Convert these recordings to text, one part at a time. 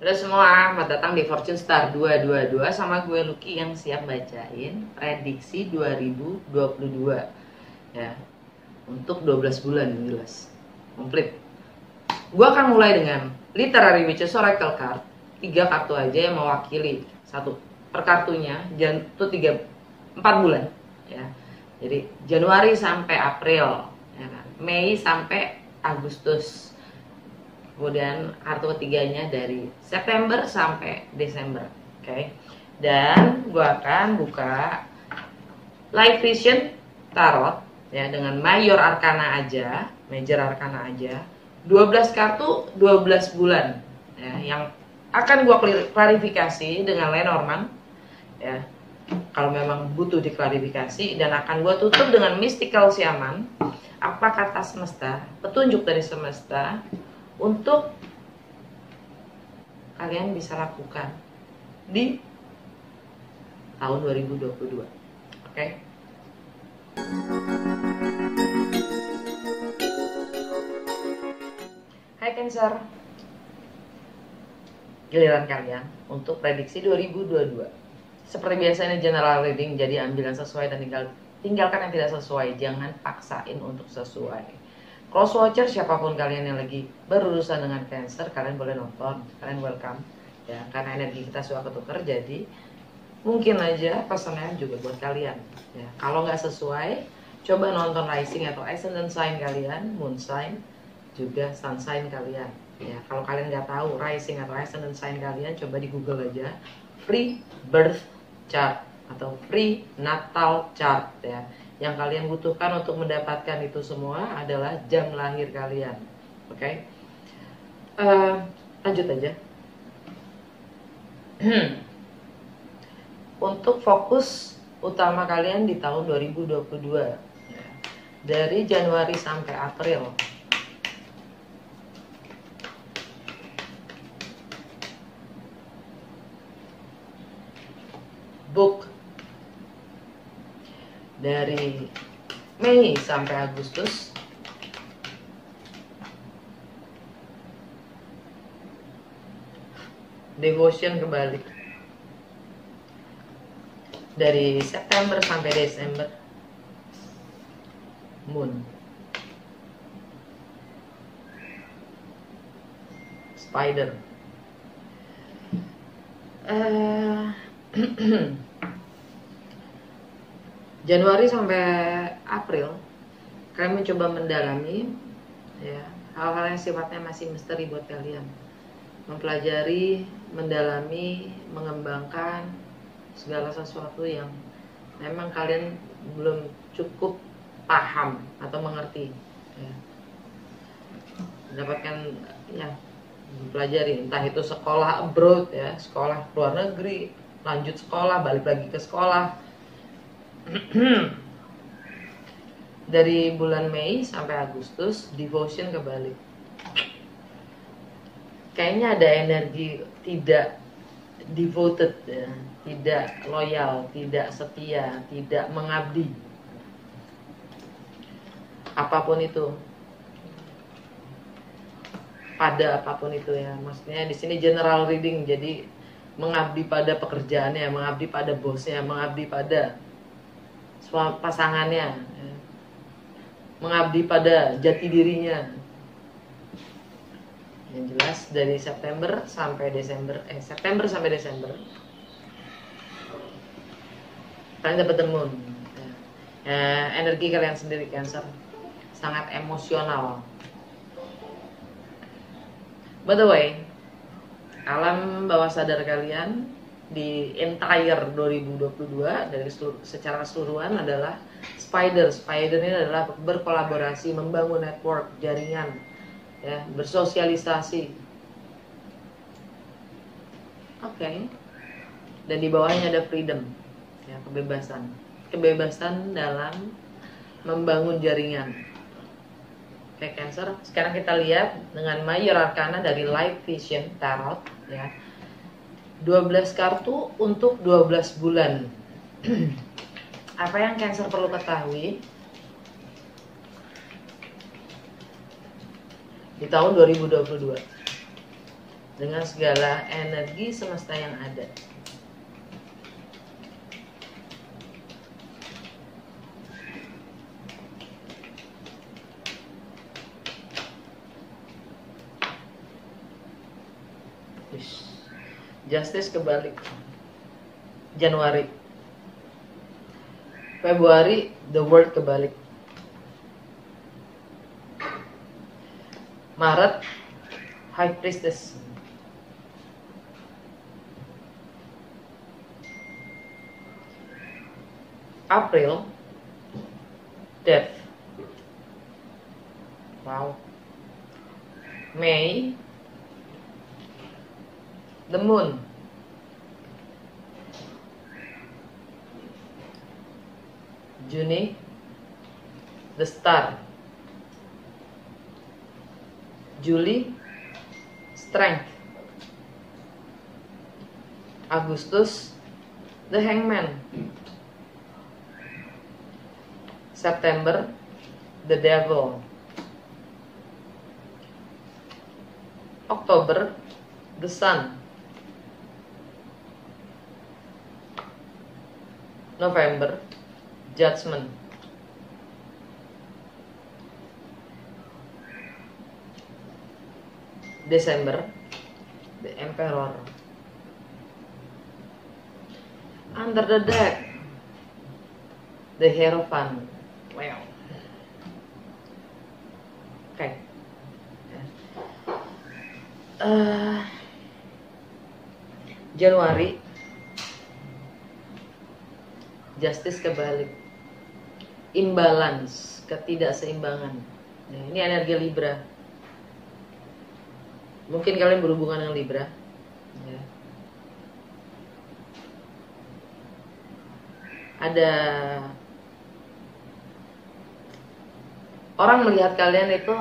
Halo semua, selamat datang di Fortune Star 222 sama gue Lucky yang siap bacain prediksi 2022 ya, untuk 12 bulan yang jelas komplit. Gue akan mulai dengan Literary Witches Oracle Card, 3 kartu aja yang mewakili satu per kartunya, itu 4 bulan ya. Jadi Januari sampai April ya, Mei sampai Agustus. Kemudian kartu ketiganya dari September sampai Desember, oke. Dan gue akan buka Light Vision Tarot ya dengan Major Arcana aja, 12 kartu 12 bulan ya, yang akan gue klarifikasi dengan Lenormand ya, kalau memang butuh diklarifikasi, dan akan gue tutup dengan Mystical Shaman. Apa kata semesta, petunjuk dari semesta untuk kalian bisa lakukan di tahun 2022. Oke? Hai Cancer, giliran kalian untuk prediksi 2022. Seperti biasa ini general reading, jadi ambil yang sesuai dan tinggalkan yang tidak sesuai. Jangan paksain untuk sesuai. Cross watcher, siapapun kalian yang lagi berurusan dengan Cancer, kalian boleh nonton, kalian welcome ya, karena energi kita suka ketukar, jadi mungkin aja pesannya juga buat kalian ya. Kalau nggak sesuai, coba nonton rising atau ascendant sign kalian, moon sign, juga sun sign kalian ya. Kalau kalian nggak tahu rising atau ascendant sign kalian, coba di Google aja free birth chart atau free natal chart ya. Yang kalian butuhkan untuk mendapatkan itu semua adalah jam lahir kalian. Oke? Lanjut aja. Untuk fokus utama kalian di tahun 2022 ya, dari Januari sampai April. Book dari Mei sampai Agustus. Devotion kebalik. Dari September sampai Desember. Moon. Spider. Januari sampai April, kalian mencoba mendalami ya, hal-hal yang sifatnya masih misteri buat kalian. Mempelajari, mendalami, mengembangkan segala sesuatu yang memang kalian belum cukup paham atau mengerti ya. Mendapatkan ya, mempelajari, entah itu sekolah abroad ya, sekolah luar negeri, lanjut sekolah, balik lagi ke sekolah. Dari bulan Mei sampai Agustus, devotion kebalik. Kayaknya ada energi tidak devoted ya, tidak loyal, tidak setia, tidak mengabdi. Apapun itu. Pada apapun itu ya. Maksudnya di sini general reading, jadi mengabdi pada pekerjaannya, mengabdi pada bosnya, mengabdi pada pasangannya ya, mengabdi pada jati dirinya. Yang jelas dari September sampai Desember kalian dapat the moon ya. Energi kalian sendiri Cancer sangat emosional. By the way, alam bawah sadar kalian di entire 2022 dari secara keseluruhan adalah spider. Spider ini adalah berkolaborasi, membangun network, jaringan ya, bersosialisasi. Oke. Dan di bawahnya ada freedom ya, kebebasan dalam membangun jaringan. Oke Cancer, sekarang kita lihat dengan Major Arcana dari Light Vision Tarot ya. 12 kartu untuk 12 bulan. Apa yang Cancer perlu ketahui di tahun 2022? dengan segala energi semesta yang ada. Justice kebalik. Januari. Februari, the world kebalik. Maret, High Priestess. April, Death. Wow. Mei, the Moon. Juni, the Star. Juli, Strength. Agustus, the Hangman. September, the Devil. Oktober, the Sun. November, Judgment. December, the Emperor. Under the deck, the Hierophant. Wow. Oke. Januari, Justice kebalik. Imbalance, ketidakseimbangan. Nah, ini energi Libra. Mungkin kalian berhubungan dengan Libra. Ya. Ada orang melihat kalian itu,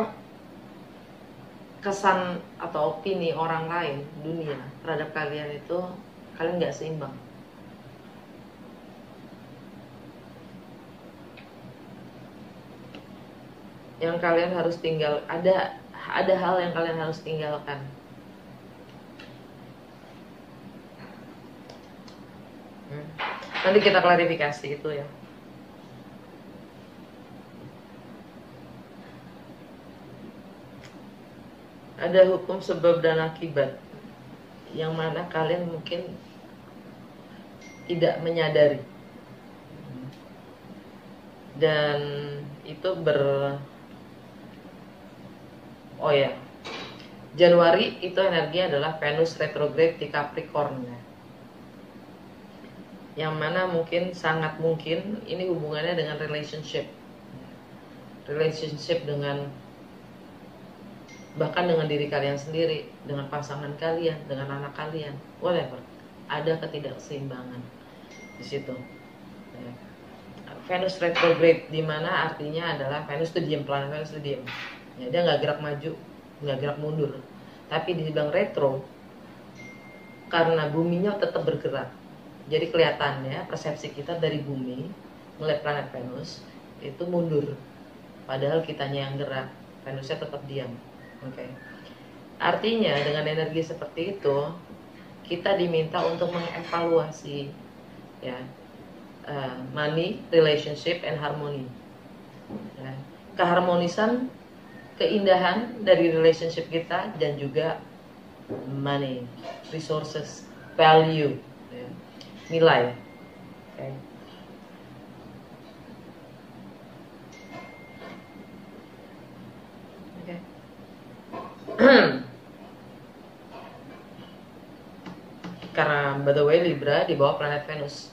kesan atau opini orang lain, dunia terhadap kalian itu, kalian nggak seimbang. Yang kalian harus tinggal, ada hal yang kalian harus tinggalkan. Nanti kita klarifikasi itu ya. Ada hukum sebab dan akibat yang mana kalian mungkin tidak menyadari, dan itu oh ya, Januari itu energi adalah Venus retrograde di Capricorn ya. Yang mana mungkin, sangat mungkin ini hubungannya dengan relationship dengan, bahkan dengan diri kalian sendiri, dengan pasangan kalian, dengan anak kalian, whatever. Ada ketidakseimbangan di situ. Venus retrograde di mana artinya adalah Venus itu diam, planet Venus itu diam. Ya, dia nggak gerak maju, nggak gerak mundur. Tapi dibilang retro karena buminya tetap bergerak. Jadi kelihatannya persepsi kita dari bumi melihat planet Venus itu mundur, padahal kitanya yang gerak, Venusnya tetap diam. Oke. Artinya dengan energi seperti itu kita diminta untuk mengevaluasi ya, money, relationship, and harmony. Ya, keharmonisan, keindahan dari relationship kita, dan juga money, resources, value, ya, nilai. Okay. Karena by the way Libra di bawah planet Venus.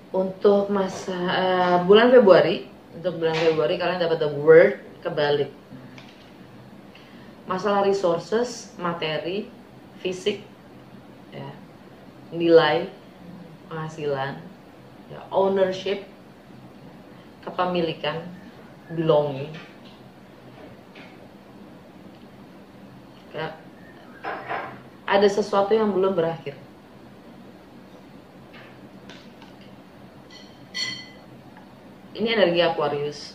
Untuk masa bulan Februari, kalian dapat the word kebalik. Masalah resources, materi, fisik, ya, nilai, penghasilan, ya, ownership, kepemilikan, belonging. Ada sesuatu yang belum berakhir. Ini energi Aquarius.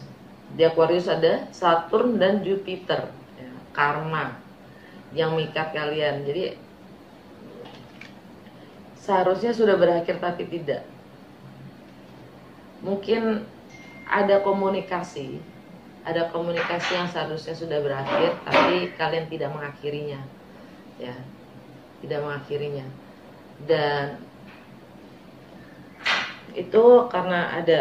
Di Aquarius ada Saturn dan Jupiter, ya, karma yang mengikat kalian. Jadi seharusnya sudah berakhir tapi tidak. Mungkin ada komunikasi yang seharusnya sudah berakhir tapi kalian tidak mengakhirinya, ya, tidak mengakhirinya. Dan itu karena ada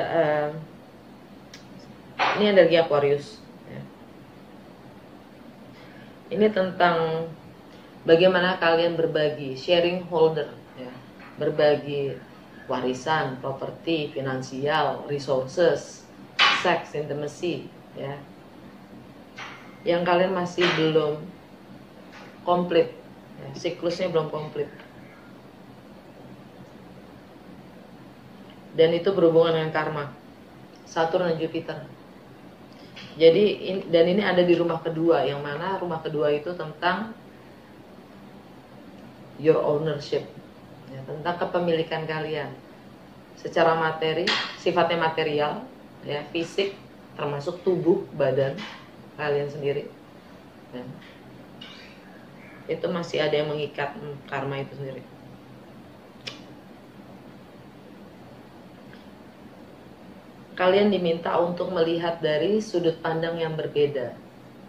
ini energi Aquarius, ya. Ini tentang bagaimana kalian berbagi, sharing holder, ya. Berbagi warisan, properti, finansial, resources, sex, intimacy, ya. Yang kalian masih belum komplit, ya, siklusnya belum komplit. Dan itu berhubungan dengan karma, Saturn dan Jupiter. Jadi dan ini ada di rumah kedua, yang mana rumah kedua itu tentang your ownership, ya, tentang kepemilikan kalian secara materi, sifatnya material, ya, fisik, termasuk tubuh badan kalian sendiri, ya. Itu masih ada yang mengikat karma itu sendiri. Kalian diminta untuk melihat dari sudut pandang yang berbeda,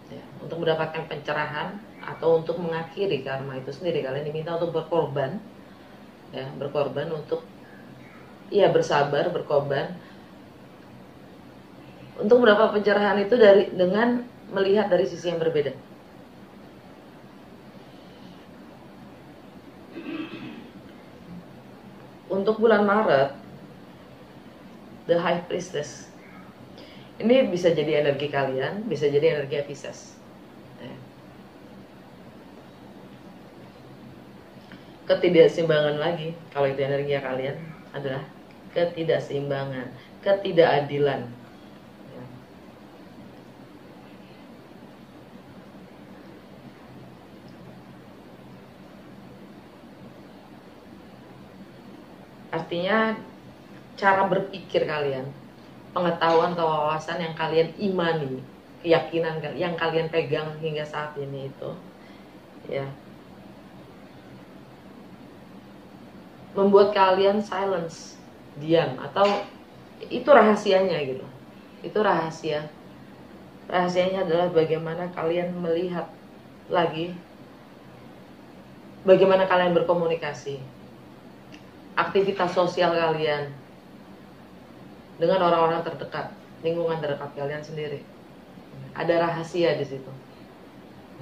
ya, untuk mendapatkan pencerahan atau untuk mengakhiri karma itu sendiri. Kalian diminta untuk berkorban, ya, berkorban untuk, ya, bersabar, berkorban untuk mendapat pencerahan itu dengan melihat dari sisi yang berbeda. Untuk bulan Maret, The High Priestess ini bisa jadi energi kalian, bisa jadi energi Pisces, ya. Ketidakseimbangan lagi, kalau itu energi kalian adalah ketidakseimbangan, ketidakadilan, ya. Artinya cara berpikir kalian, pengetahuan atau wawasan yang kalian imani, keyakinan yang kalian pegang hingga saat ini itu, ya, membuat kalian silence, diam, atau itu rahasianya gitu. Itu rahasia. Rahasianya adalah bagaimana kalian melihat lagi, bagaimana kalian berkomunikasi, aktivitas sosial kalian dengan orang-orang terdekat, lingkungan terdekat kalian sendiri. Ada rahasia di situ.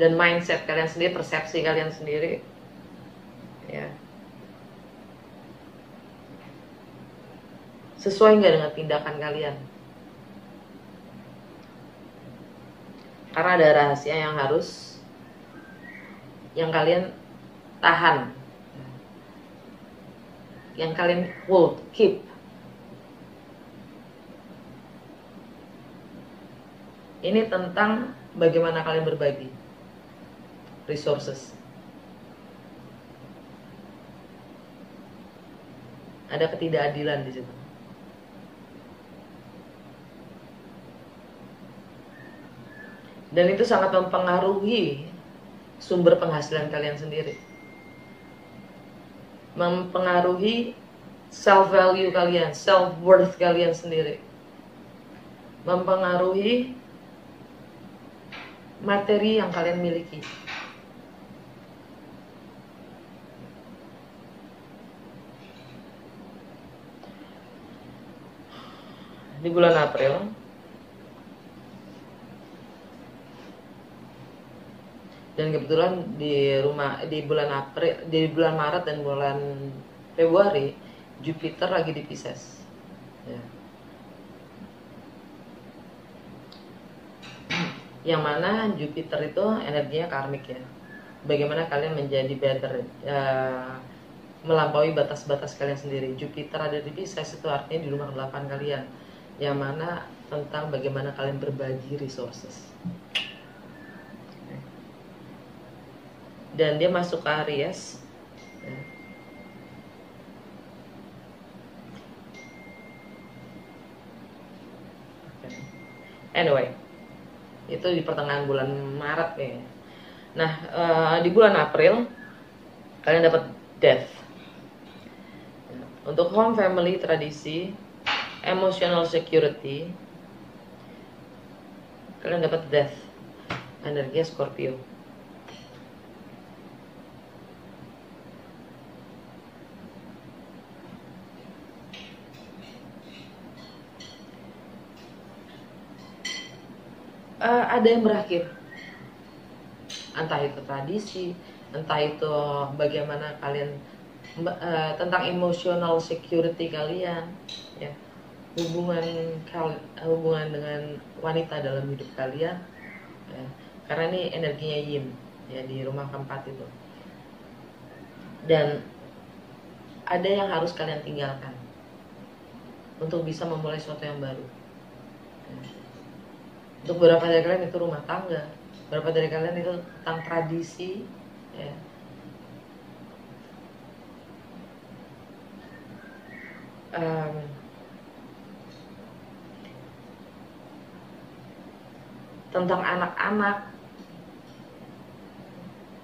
Dan mindset kalian sendiri, persepsi kalian sendiri, ya, sesuai nggak dengan tindakan kalian? Karena ada rahasia yang kalian tahan, yang kalian hold, keep. Ini tentang bagaimana kalian berbagi resources. Ada ketidakadilan di situ. Dan itu sangat mempengaruhi sumber penghasilan kalian sendiri. Mempengaruhi self value kalian, self worth kalian sendiri. Mempengaruhi materi yang kalian miliki. Di bulan April, dan kebetulan di bulan Maret dan bulan Februari, Jupiter lagi di Pisces, ya. Yang mana Jupiter itu energinya karmik, ya. Bagaimana kalian menjadi better, melampaui batas-batas kalian sendiri. Jupiter ada di Pisces itu artinya di rumah 8 kalian, yang mana tentang bagaimana kalian berbagi resources. Dan dia masuk ke Aries, ya. Anyway, itu di pertengahan bulan Maret kayaknya. Nah, di bulan April kalian dapat death. Untuk home, family, tradisi, emotional security, kalian dapat death. Energi Scorpio. Ada yang berakhir, entah itu tradisi, entah itu bagaimana kalian tentang emotional security kalian, ya, hubungan dengan wanita dalam hidup kalian, ya, karena ini energinya yin, ya, di rumah keempat itu. Dan ada yang harus kalian tinggalkan untuk bisa memulai sesuatu yang baru. Untuk beberapa dari kalian itu rumah tangga, beberapa dari kalian itu tentang tradisi, ya. Tentang anak-anak,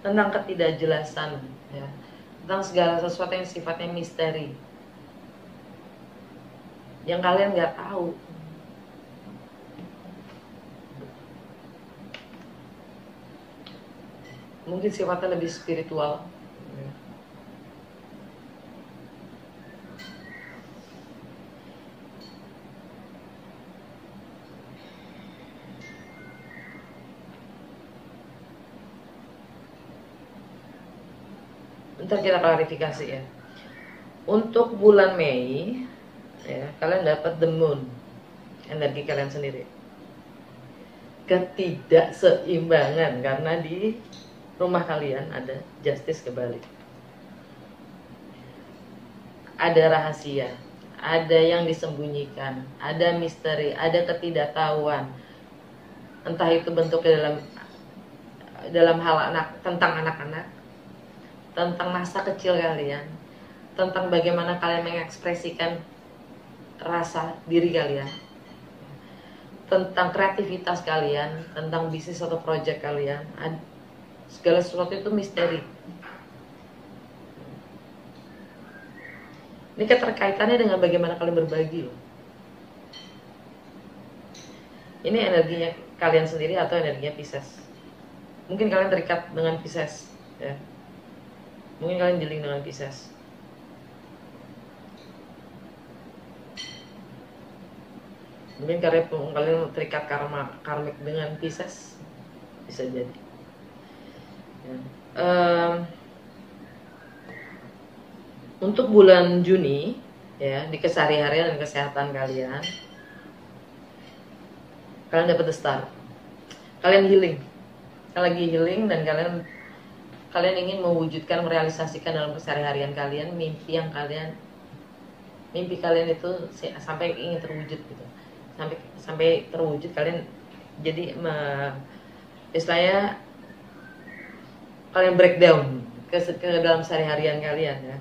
tentang ketidakjelasan, ya, tentang segala sesuatu yang sifatnya misteri, yang kalian nggak tahu. Mungkin sifatnya lebih spiritual. Ntar kita klarifikasi ya. Untuk bulan Mei, ya, kalian dapat the moon, energi kalian sendiri. Ketidakseimbangan karena di rumah kalian ada justice kebalik. Ada rahasia, ada yang disembunyikan, ada misteri, ada ketidaktahuan. Entah itu bentuknya dalam hal tentang anak-anak, tentang masa kecil kalian, tentang bagaimana kalian mengekspresikan rasa diri kalian, tentang kreativitas kalian, tentang bisnis atau proyek kalian. Segala sesuatu itu misteri. Ini keterkaitannya dengan bagaimana kalian berbagi loh. Ini energinya kalian sendiri atau energinya Pisces. Mungkin kalian terikat dengan Pisces, ya. Mungkin kalian dealing dengan Pisces. Mungkin kalian terikat karmik dengan Pisces, bisa jadi. Untuk bulan Juni, ya, di keseharian dan kesehatan kalian dapat the star. Kalian healing, kalian lagi healing, dan kalian ingin mewujudkan, merealisasikan dalam keseharian kalian mimpi kalian itu sampai ingin terwujud gitu. Sampai terwujud, kalian jadi istilahnya kalian breakdown ke dalam sehari-harian kalian, ya.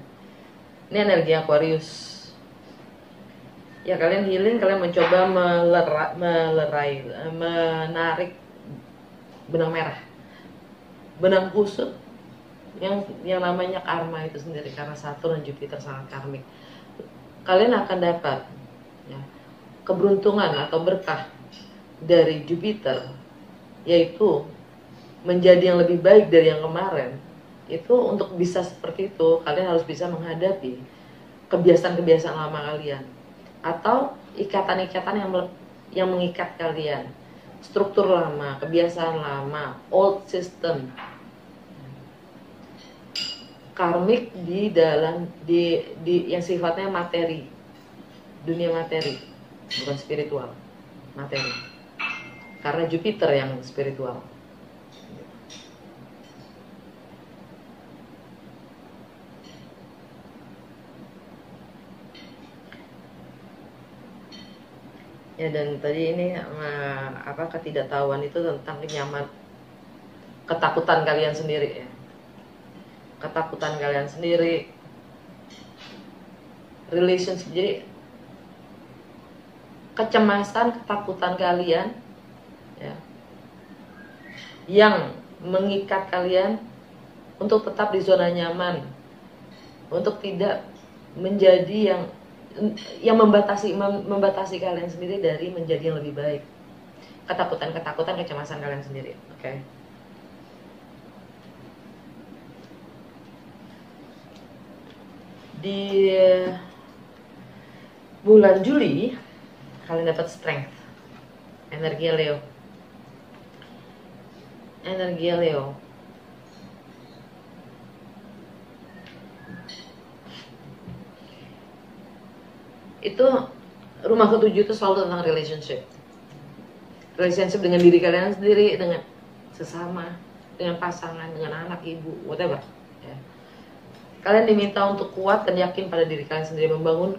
Ini energi Aquarius. Ya, kalian healing, kalian mencoba menarik benang merah, benang kusut yang namanya karma itu sendiri, karena Saturn dan Jupiter sangat karmik. Kalian akan dapat, ya, keberuntungan atau berkah dari Jupiter, yaitu menjadi yang lebih baik dari yang kemarin. Itu untuk bisa seperti itu, kalian harus bisa menghadapi kebiasaan-kebiasaan lama kalian, atau ikatan-ikatan yang mengikat kalian, struktur lama, kebiasaan lama, old system, karmik di yang sifatnya materi, dunia materi, bukan spiritual, materi. Karena Jupiter yang spiritual. Ya, dan tadi ini ketidaktahuan itu tentang ketakutan kalian sendiri, ya. Ketakutan kalian sendiri, relationship, jadi kecemasan, ketakutan kalian ya, yang mengikat kalian untuk tetap di zona nyaman, untuk tidak menjadi yang membatasi kalian sendiri dari menjadi yang lebih baik. Ketakutan, kecemasan kalian sendiri. Oke. Di bulan Juli kalian dapat strength, energi Leo. Energi Leo itu rumah ketujuh itu selalu tentang relationship dengan diri kalian sendiri, dengan sesama, dengan pasangan, dengan anak, ibu, whatever ya. Kalian diminta untuk kuat dan yakin pada diri kalian sendiri, membangun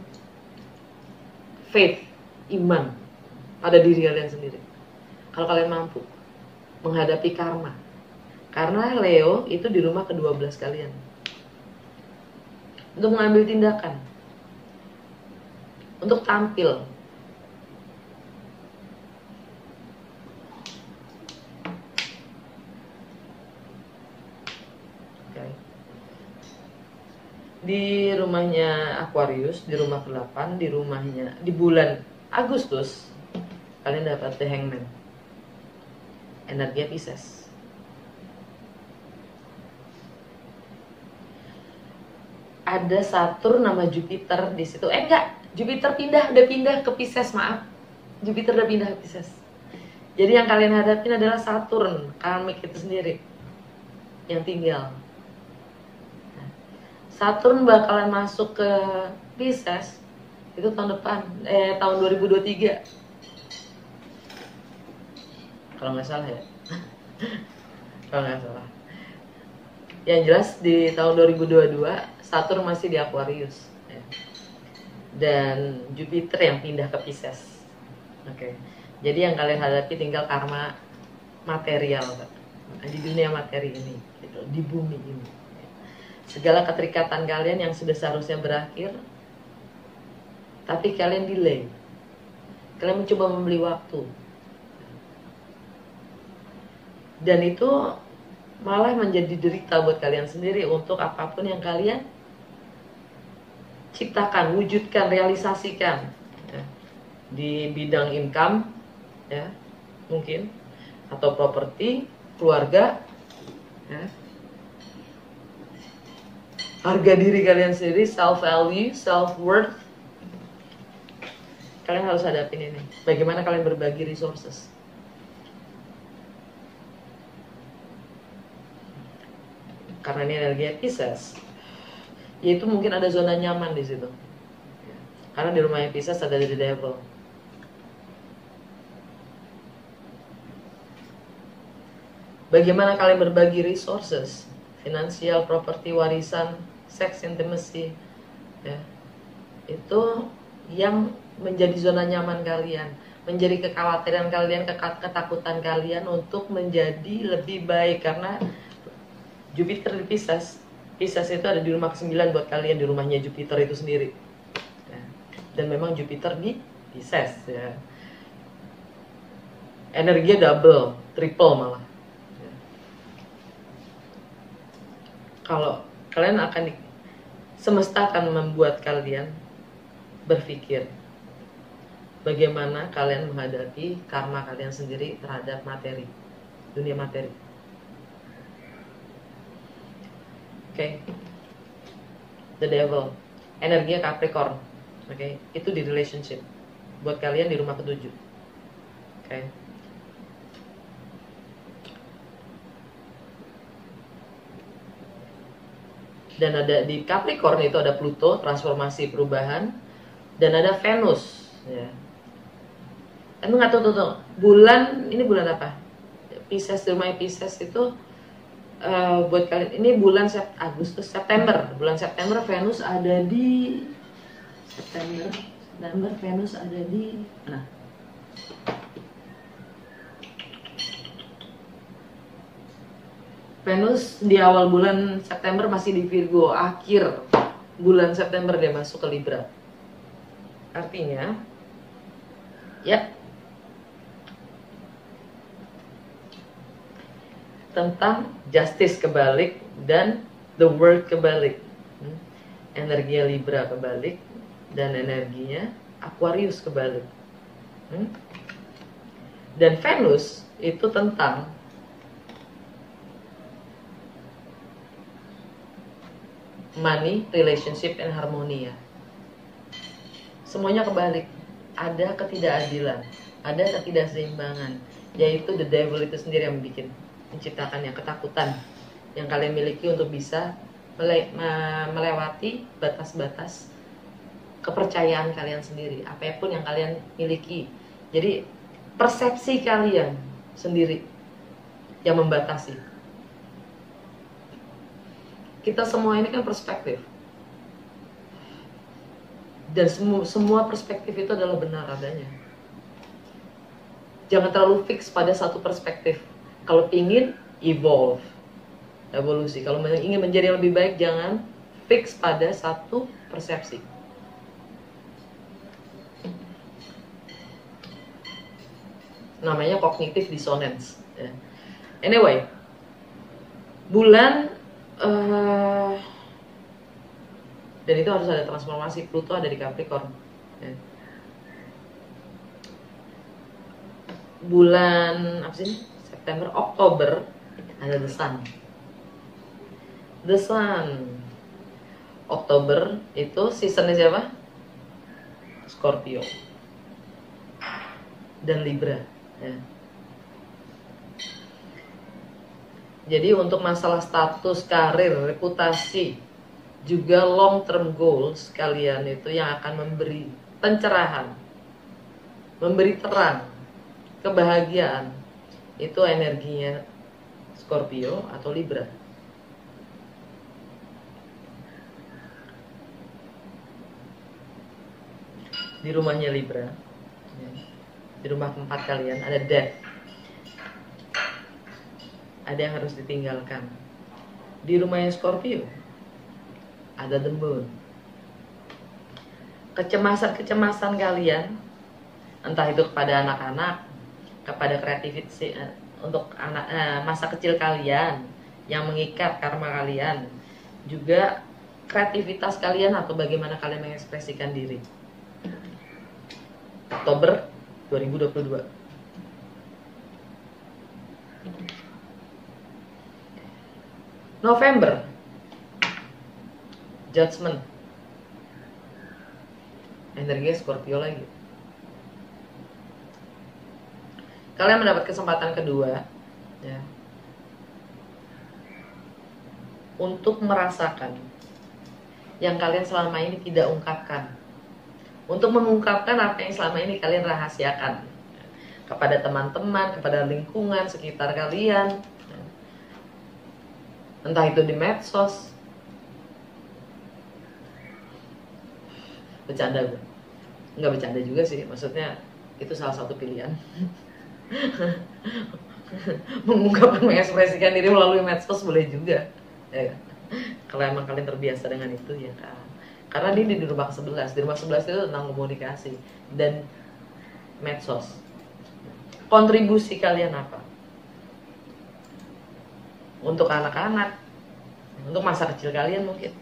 faith, iman pada diri kalian sendiri. Kalau kalian mampu menghadapi karma, karena Leo itu di rumah ke-12 kalian, untuk mengambil tindakan, untuk tampil. Okay. Di rumahnya Aquarius, di rumah ke-8, di bulan Agustus kalian dapat The Hangman, energi Pisces. Ada Saturn nama Jupiter di situ. Jupiter udah pindah ke Pisces, maaf. Jupiter udah pindah ke Pisces. Jadi yang kalian hadapin adalah Saturn, karmik itu sendiri yang tinggal. Saturn bakalan masuk ke Pisces itu tahun depan, tahun 2023. Kalau nggak salah ya. Kalau nggak salah. Yang jelas di tahun 2022 Saturn masih di Aquarius ya. Dan Jupiter yang pindah ke Pisces. Oke. Jadi yang kalian hadapi tinggal karma material di dunia materi ini gitu, di bumi ini. Segala keterikatan kalian yang sudah seharusnya berakhir, tapi kalian delay. Kalian mencoba membeli waktu. Dan itu malah menjadi derita buat kalian sendiri untuk apapun yang kalian ciptakan, wujudkan, realisasikan ya. Di bidang income ya, mungkin, atau properti, keluarga ya. Harga diri kalian sendiri, self value, self worth. Kalian harus hadapin ini. Bagaimana kalian berbagi resources. Karena ini energi Pisces, yaitu mungkin ada zona nyaman di situ. Karena di rumahnya Pisces ada the devil. Bagaimana kalian berbagi resources, finansial, properti, warisan, sex, intimacy, ya. Itu yang menjadi zona nyaman kalian, menjadi kekhawatiran kalian, ketakutan kalian untuk menjadi lebih baik. Karena Jupiter di Pisces, Pisces itu ada di rumah ke-9 buat kalian, di rumahnya Jupiter itu sendiri ya. Dan memang Jupiter di Pisces ya. Energinya double, triple malah. Kalau kalian semesta akan membuat kalian berpikir bagaimana kalian menghadapi karma kalian sendiri terhadap materi, dunia materi. Oke. The devil, energinya Capricorn. Oke, itu di relationship. Buat kalian di rumah ke-7. Oke. Dan ada di Capricorn itu ada Pluto, transformasi, perubahan, dan ada Venus ya. Tapi nggak tahu tuh bulan ini bulan apa? Pisces, rumah Pisces itu buat kalian ini bulan Agustus, September. Bulan September Venus ada di September Venus ada di mana? Venus di awal bulan September masih di Virgo, akhir bulan September dia masuk ke Libra. Artinya, ya, tentang justice kebalik dan the world kebalik. Energinya Libra kebalik dan energinya Aquarius kebalik. Dan Venus itu tentang money, relationship, and harmony ya. Semuanya kebalik. Ada ketidakadilan, ada ketidakseimbangan, yaitu the devil itu sendiri yang menciptakannya, ketakutan yang kalian miliki untuk bisa melewati batas-batas kepercayaan kalian sendiri, apapun yang kalian miliki. Jadi persepsi kalian sendiri yang membatasi. Kita semua ini kan perspektif, dan semua perspektif itu adalah benar adanya. Jangan terlalu fix pada satu perspektif. Kalau ingin evolve, evolusi. Kalau ingin menjadi lebih baik, jangan fix pada satu persepsi. Namanya cognitive dissonance. Anyway, bulan dan itu harus ada transformasi. Pluto ada di Capricorn. Bulan apa sih? September, Oktober ada the sun. The sun. Oktober itu seasonnya siapa? Scorpio dan Libra. Jadi untuk masalah status, karir, reputasi, juga long term goals kalian itu yang akan memberi pencerahan, memberi terang, kebahagiaan, itu energinya Scorpio atau Libra. Di rumahnya Libra, di rumah keempat kalian ada death, ada yang harus ditinggalkan. Di rumahnya Scorpio ada the moon. Kecemasan kalian, entah itu kepada anak-anak, kepada kreativitas, untuk masa kecil kalian yang mengikat karma kalian, juga kreativitas kalian atau bagaimana kalian mengekspresikan diri. Oktober 2022. November, Judgment. Energinya Scorpio lagi. Kalian mendapat kesempatan kedua ya, untuk merasakan yang kalian selama ini tidak ungkapkan, untuk mengungkapkan apa yang selama ini kalian rahasiakan kepada teman-teman, kepada lingkungan sekitar kalian, entah itu di medsos. Bercanda gue, nggak bercanda juga sih, maksudnya itu salah satu pilihan. Mengungkapkan, mengekspresikan diri melalui medsos boleh juga ya, kalau emang kalian terbiasa dengan itu ya kan. Karena ini di rumah 11, di rumah 11 itu tentang komunikasi dan medsos. Kontribusi kalian apa untuk anak-anak, untuk masa kecil kalian mungkin?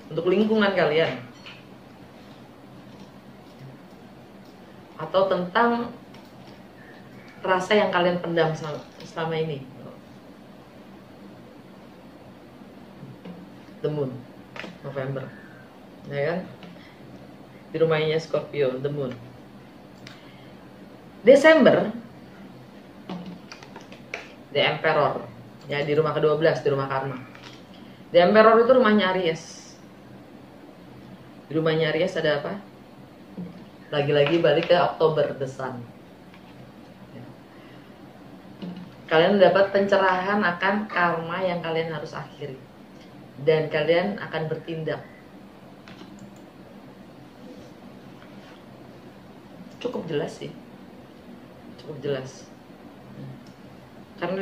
Untuk lingkungan kalian, atau tentang rasa yang kalian pendam selama ini. The moon, November, ya kan? Di rumahnya Scorpio, the moon. Desember, the Emperor, ya, di rumah ke-12, di rumah karma. The Emperor itu rumahnya Aries. Di rumahnya Aries ada apa? Lagi-lagi balik ke Oktober, the sun. Kalian dapat pencerahan akan karma yang kalian harus akhiri, dan kalian akan bertindak. Cukup jelas sih, cukup jelas. Karena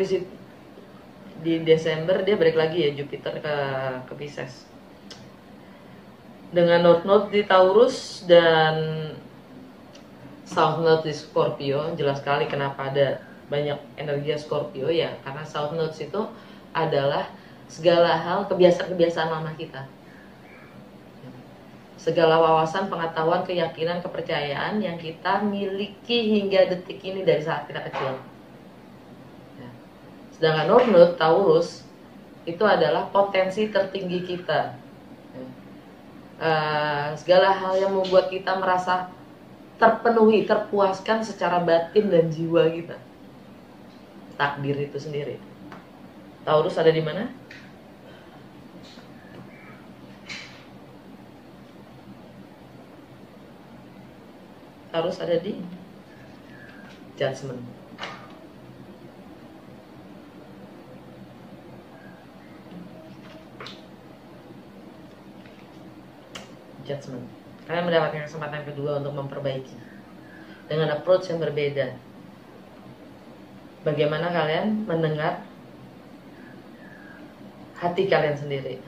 di Desember dia balik lagi ya, Jupiter ke Pisces. Dengan note-note di Taurus dan South Node di Scorpio, jelas sekali kenapa ada banyak energi Scorpio ya, karena South Node itu adalah segala hal kebiasaan-kebiasaan lama kita. Segala wawasan, pengetahuan, keyakinan, kepercayaan yang kita miliki hingga detik ini dari saat kita kecil. Ya. Sedangkan North Node Taurus itu adalah potensi tertinggi kita. Segala hal yang membuat kita merasa terpenuhi, terpuaskan secara batin dan jiwa kita. Takdir itu sendiri. Taurus ada di mana? Taurus ada di Judgment. Judgment. Kalian mendapatkan kesempatan kedua untuk memperbaiki dengan approach yang berbeda. Bagaimana kalian mendengar hati kalian sendiri.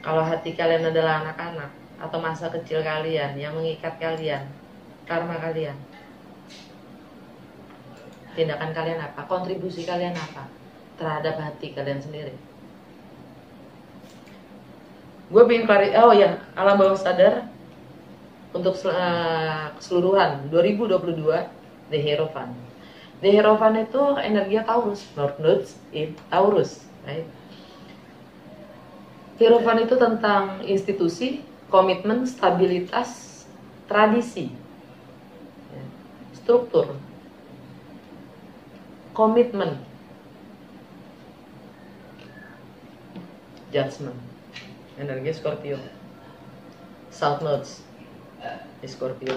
Kalau hati kalian adalah anak-anak atau masa kecil kalian yang mengikat kalian, karma kalian, tindakan kalian apa? Kontribusi kalian apa terhadap hati kalian sendiri? Gue pengen alam bawah sadar untuk keseluruhan 2022 The Hierophant. The Hierophant itu energi Taurus, North Node in Taurus, right? Hierophant itu tentang institusi, komitmen, stabilitas, tradisi, struktur, komitmen, judgment. Energi Scorpio, South Nodes di Scorpio.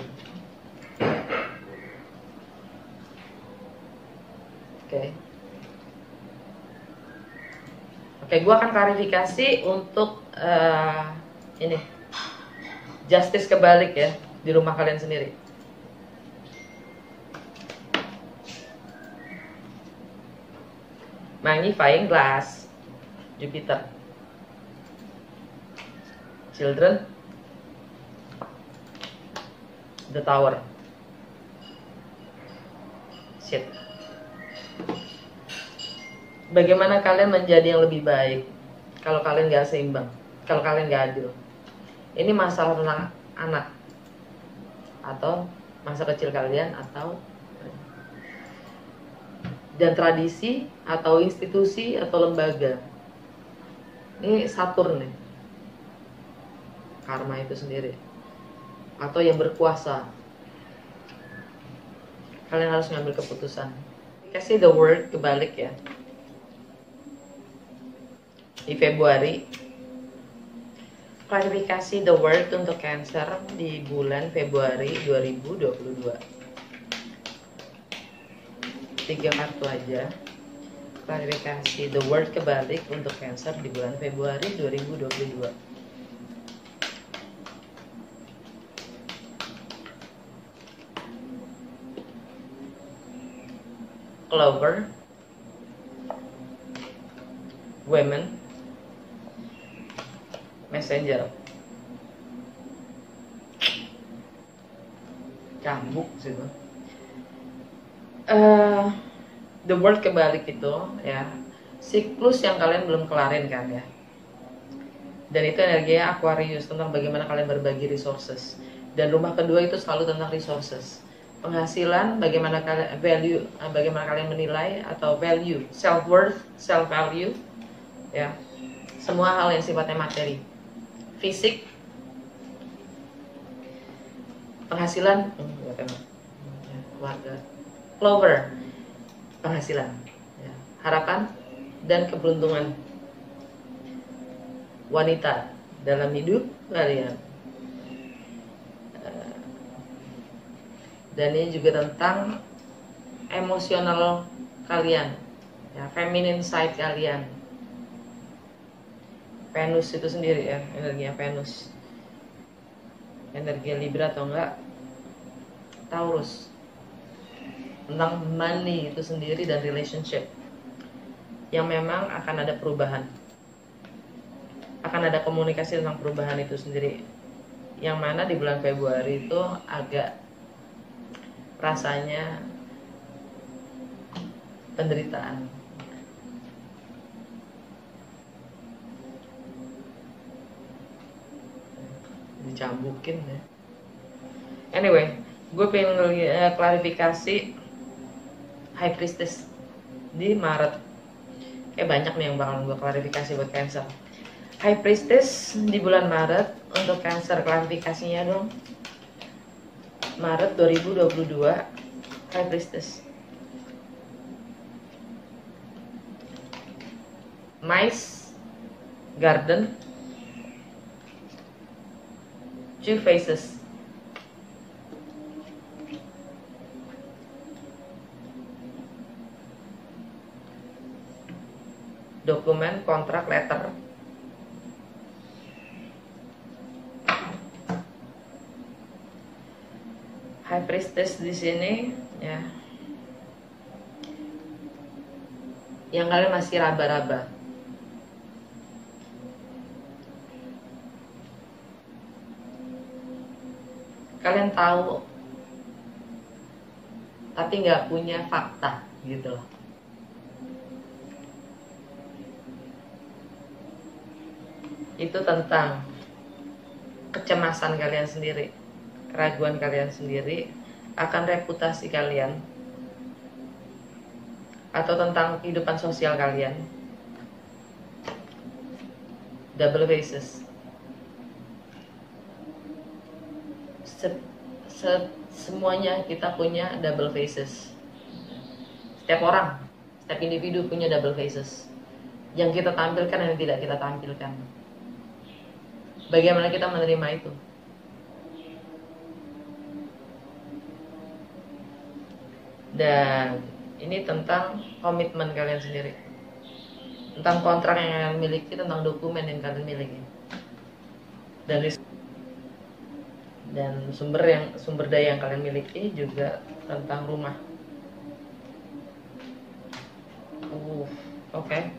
Oke, gue akan klarifikasi untuk ini justice kebalik ya di rumah kalian sendiri. Magnifying glass, Jupiter. Children, the tower. Shit. Bagaimana kalian menjadi yang lebih baik kalau kalian gak seimbang, kalau kalian gak adil? Ini masalah tentang anak atau masa kecil kalian atau dan tradisi atau institusi atau lembaga. Ini Saturn nih, karma itu sendiri atau yang berkuasa. Kalian harus ngambil keputusan. Kasih the word kebalik ya. Di Februari, klarifikasi the word untuk Cancer di bulan Februari 2022. 3 kartu aja. Klarifikasi the word kebalik untuk Cancer di bulan Februari 2022. Clover, women, messenger, cambuk sih tuh. The word kebalik itu ya siklus yang kalian belum kelarin kan ya. Dan itu energinya Aquarius, tentang bagaimana kalian berbagi resources. Dan rumah kedua itu selalu tentang resources. Penghasilan, bagaimana kalian value, bagaimana kalian menilai atau value, self worth, self value, ya, semua hal yang sifatnya materi, fisik, penghasilan, keluarga, Clover, penghasilan, ya, harapan dan keberuntungan, wanita dalam hidup kalian. Dan ini juga tentang emosional kalian, ya, feminine side kalian. Venus itu sendiri ya, energinya Venus. Energi Libra atau enggak Taurus. Tentang money itu sendiri dan relationship. Yang memang akan ada perubahan. Akan ada komunikasi tentang perubahan itu sendiri. yang mana di bulan Februari itu agak rasanya penderitaan. Dicambukin ya. Anyway, gue pengen klarifikasi High Priestess di Maret. Kayak banyak nih yang bakal gue klarifikasi buat Cancer. High Priestess di bulan Maret untuk Cancer, klarifikasinya dong. Maret 2022 High Priestess. Nice Garden, Two Faces. Dokumen, kontrak, letter. High Priestess di sini ya. Yang kalian masih raba-raba. Kalian tahu tapi nggak punya fakta gitu loh. Itu tentang kecemasan kalian sendiri, keraguan kalian sendiri akan reputasi kalian, atau tentang kehidupan sosial kalian. Double faces. Semuanya kita punya double faces. Setiap orang, setiap individu punya double faces. Yang kita tampilkan dan yang tidak kita tampilkan. Bagaimana kita menerima itu? Dan ini tentang komitmen kalian sendiri, tentang kontrak yang kalian miliki, tentang dokumen yang kalian miliki, dan sumber daya yang kalian miliki, juga tentang rumah. Oke.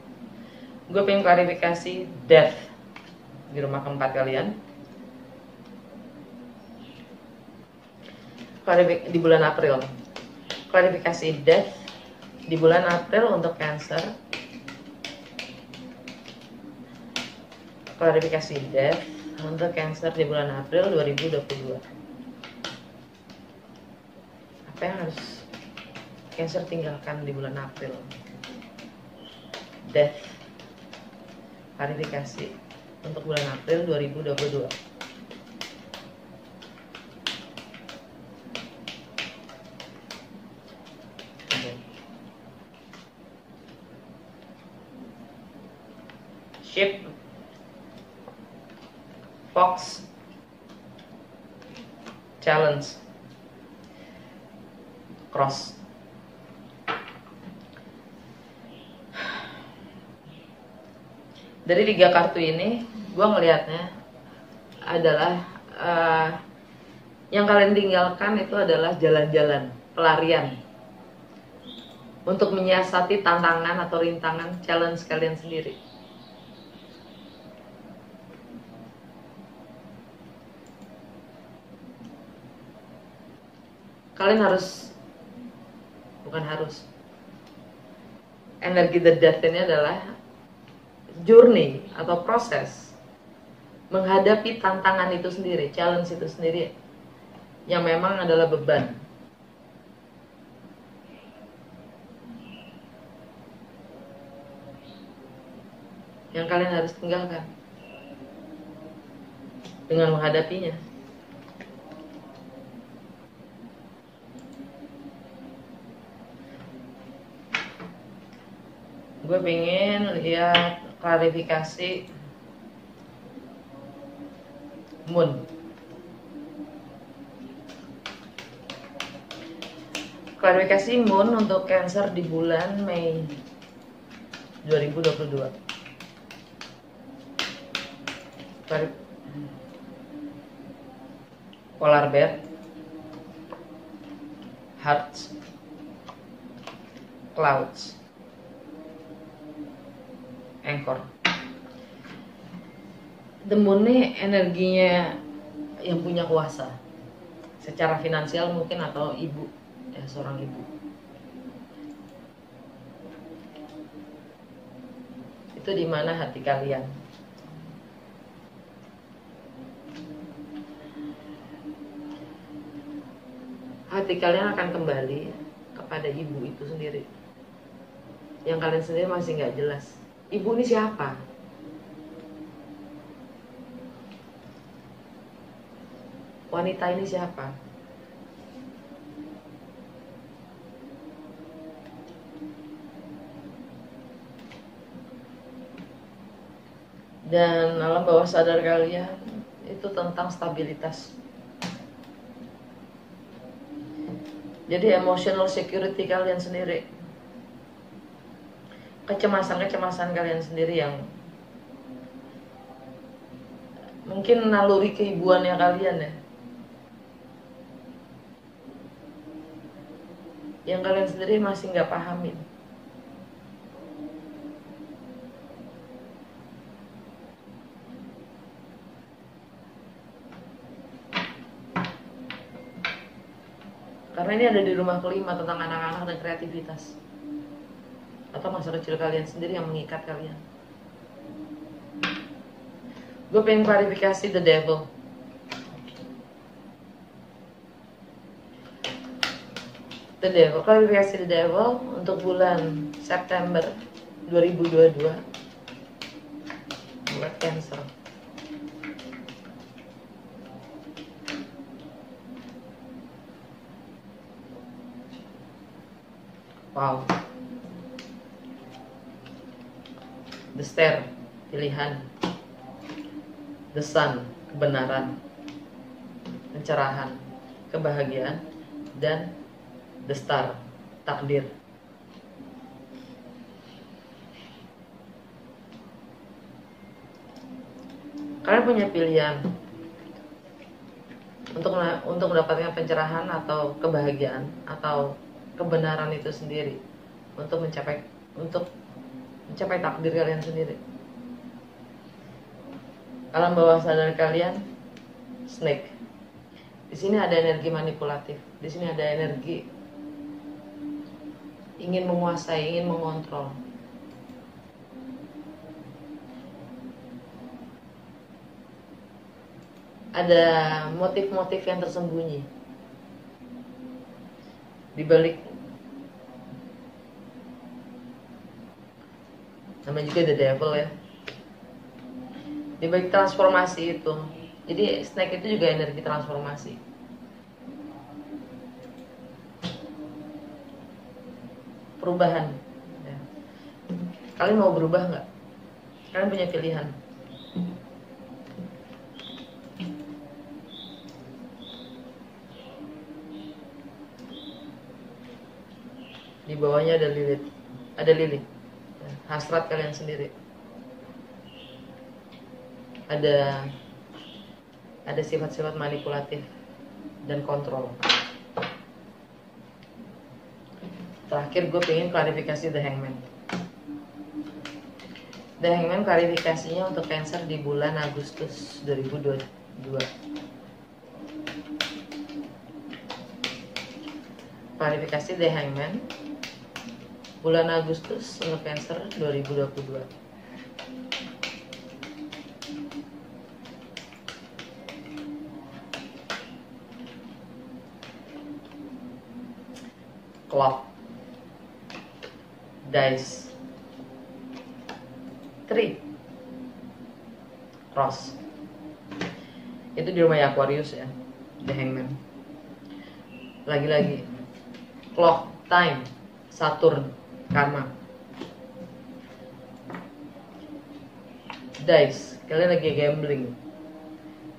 Gue pengen klarifikasi death di rumah keempat kalian. Di bulan April. Klarifikasi death di bulan April untuk Cancer. Klarifikasi death untuk Cancer di bulan April 2022. Apa yang harus Cancer tinggalkan di bulan April? Death. Klarifikasi untuk bulan April 2022. Ship, Fox, Challenge, Cross. Dari 3 kartu ini, gue ngelihatnya adalah yang kalian tinggalkan itu adalah jalan-jalan, pelarian untuk menyiasati tantangan atau rintangan, challenge kalian sendiri. Kalian energi the death ini adalah journey atau proses menghadapi tantangan itu sendiri, challenge itu sendiri, yang memang adalah beban. Yang kalian harus tinggalkan dengan menghadapinya. Gue pengen lihat klarifikasi Moon. Klarifikasi Moon untuk Cancer di bulan Mei 2022. Polar Bear, Hearts, Clouds, Anchor. The Moon nih energinya yang punya kuasa secara finansial mungkin, atau ibu, ya seorang ibu. Itu di mana hati kalian. Hati kalian akan kembali kepada ibu itu sendiri, yang kalian sendiri masih nggak jelas. Ibu ini siapa? Wanita ini siapa? Dan alam bawah sadar kalian itu tentang stabilitas. Jadi emotional security kalian sendiri, kecemasan kalian sendiri yang mungkin naluri keibuannya kalian ya, yang kalian sendiri masih nggak pahamin. Karena ini ada di rumah kelima tentang anak-anak dan kreativitas, atau masa kecil kalian sendiri yang mengikat kalian. Gue pengen klarifikasi the devil. The devil, klarifikasi the devil untuk bulan September 2022 buat Cancer. Wow. The Star, pilihan. The Sun, kebenaran, pencerahan, kebahagiaan. Dan The Star, takdir. Kalian punya pilihan untuk mendapatkan pencerahan atau kebahagiaan atau kebenaran itu sendiri, untuk mencapai takdir kalian sendiri. Alam bawah sadar kalian, snake. Di sini ada energi manipulatif. Di sini ada energi ingin menguasai, ingin mengontrol. Ada motif-motif yang tersembunyi di balik, namanya juga the devil ya, di balik transformasi itu. Jadi snake itu juga energi transformasi. Perubahan ya. Kalian mau berubah nggak? Kalian punya pilihan. Di bawahnya ada lilin, hasrat kalian sendiri. Ada sifat-sifat manipulatif dan kontrol. Terakhir gue pengen klarifikasi The Hangman. The Hangman klarifikasinya untuk Cancer di bulan Agustus 2022. Klarifikasi The Hangman bulan Agustus untuk Cancer 2022. Clock, dice, 3, cross. Itu di rumah Aquarius ya, The Hangman. Lagi-lagi clock, time, Saturn, karma. Dice, kalian lagi gambling.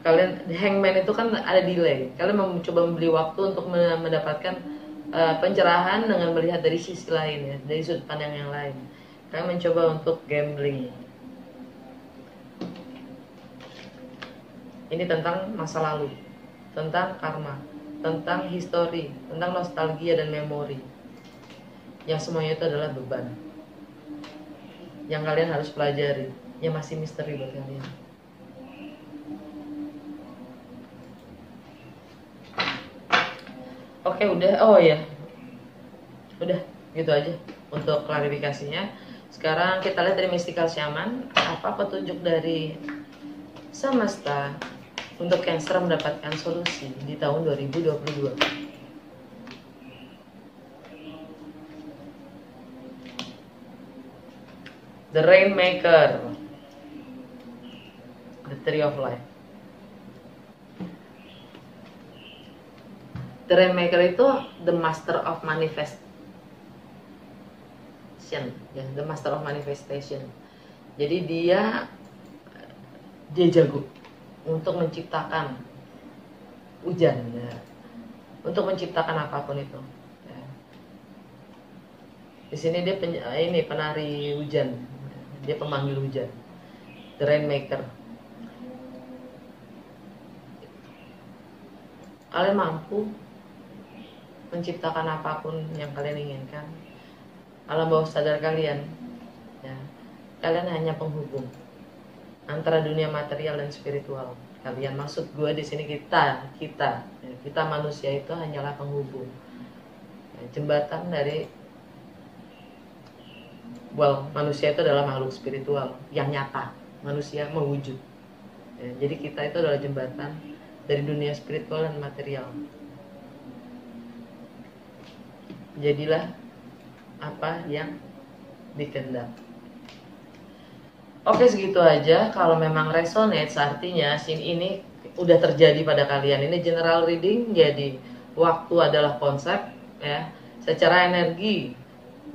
Kalian, The Hangman itu kan ada delay. Kalian mencoba membeli waktu untuk mendapatkan pencerahan dengan melihat dari sisi lain ya, dari sudut pandang yang lain. Kalian mencoba untuk gambling. Ini tentang masa lalu, tentang karma, tentang histori, tentang nostalgia dan memori. Yang semuanya itu adalah beban yang kalian harus pelajari, yang masih misteri buat kalian. Oke, udah. Oh ya, udah gitu aja untuk klarifikasinya. Sekarang kita lihat dari Mystical Shaman, apa petunjuk dari semesta untuk Cancer mendapatkan solusi di tahun 2022. The Rainmaker, the Tree of Life. The Rainmaker itu the master of manifestation, ya, the master of manifestation. Jadi dia jago untuk menciptakan hujan, ya. Untuk menciptakan apapun itu. Ya. Di sini dia penari hujan, dia pemanggil hujan, the Rainmaker. Kalian mampu menciptakan apapun yang kalian inginkan. Alam bawah sadar kalian, ya, kalian hanya penghubung antara dunia material dan spiritual. Kalian, maksud gue di sini kita manusia itu hanyalah penghubung, ya, jembatan dari, manusia itu adalah makhluk spiritual yang nyata, manusia mewujud. Ya, jadi kita itu adalah jembatan dari dunia spiritual dan material. Jadilah apa yang dikehendak. Oke, segitu aja. Kalau memang resonate, artinya scene ini udah terjadi pada kalian. Ini general reading, jadi waktu adalah konsep, ya. Secara energi,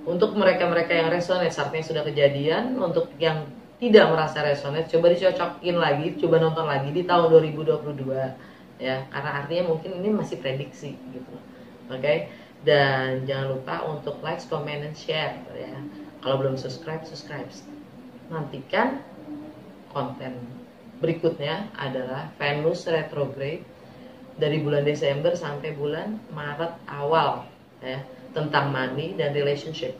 untuk mereka-mereka yang resonate, artinya sudah kejadian. Untuk yang tidak merasa resonate, coba dicocokin lagi, coba nonton lagi di tahun 2022, ya. Karena artinya mungkin ini masih prediksi gitu. Oke. Dan jangan lupa untuk like, comment, dan share, ya. Kalau belum subscribe. Nantikan konten berikutnya adalah Venus retrograde dari bulan Desember sampai bulan Maret awal, ya, tentang money dan relationship.